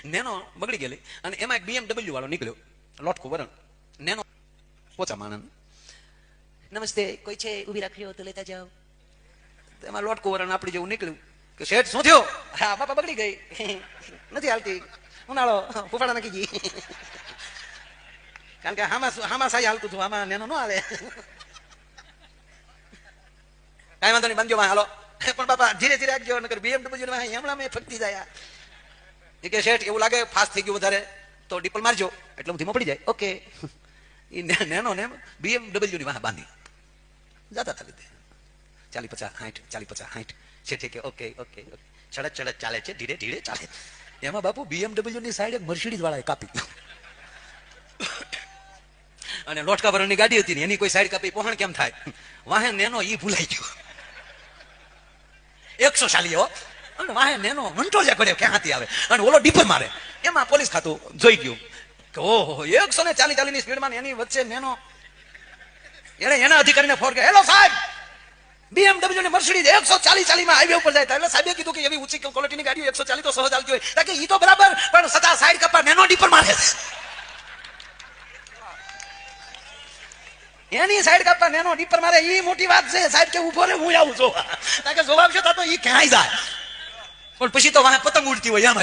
Nano બગડી ગયેલી અને એમાં એક BMW વાળો નીકળ્યો, લોટકો વરણ. નેનો પોચા માણસ, નમસ્તે કોઈ છે ઉભી રાખ્યો તો લેતા જાઓ. એમાં લોટકો વરણ આપણી જેવું નીકળ્યું કે શેઠ શું થયો? હા બાપા બગડી ગઈ, નથી હાલતી, ઉનાળો ફૂફાડા નાખી ગઈ. કારણ કે હામાં સાઈ હાલતું હતું, આમાં નેનો ન હાલે. કઈ વાંધો નહીં, બાંધજો હાલો. પણ બાપા ધીરે ધીરે આગજો, નકર BMW હમણાં મેં ફરતી જાય. એ કે શેઠ એવું લાગે ફાસ્ટ થઈ ગયું વધારે તો ડીપલ મારજો એટલે હું ધીમો પડી જાય. ઓકે, એ નેનો ને BMW ની વાહ બાંધી જતા હતા લીધે 40-50-60 40-50-60. શેઠે કે ઓકે ઓકે ઓકે, ચડત ચડત ચાલે છે, ધીરે ધીરે ચાલે. એમાં બાપુ BMW ની સાઈડ એક મર્સિડીઝ વાળાએ કાપી અને લોટકા ભરણની ગાડી હતી ને એની કોઈ સાઈડ કાપી પહોંચ કેમ થાય? વાહે નેનો ઈ ભૂલાઈ ગયો, 140 હો, અને વાહે નેનો મંટોલિયા કર્યો ક્યાંથી આવે અને ઓલો ડીપર મારે. એમાં પોલીસ ખાતું જોઈ ગયું કે ઓહો 140 ની સ્પીડમાં એની વચ્ચે નેનો. એને એના અધિકારીને ફોન કર્યો, હેલો સાહેબ, BMW ને મર્સિડીઝ 140 માં હાઈવે ઉપર જાય. એટલે સાહેબે કીધું કે એવી ઊંચી ક્વોલિટીની ગાડીઓ 140 તો સહજ ચાલતી હોય. કે ઈ તો બરાબર, પણ સતા સાઈડ કપા નેનો ડીપર મારે. એની સાઈડ કાપવા નેનો ડીપર મારે, ઈ મોટી વાત છે. સાહેબ કે ઉભો રે, હું આવું જોવા. કારણ કે જોવા આવશે તો ઈ ક્યાંય જાય, પણ પછી તો વાહ પતંગ ઉડતી હોય એમ.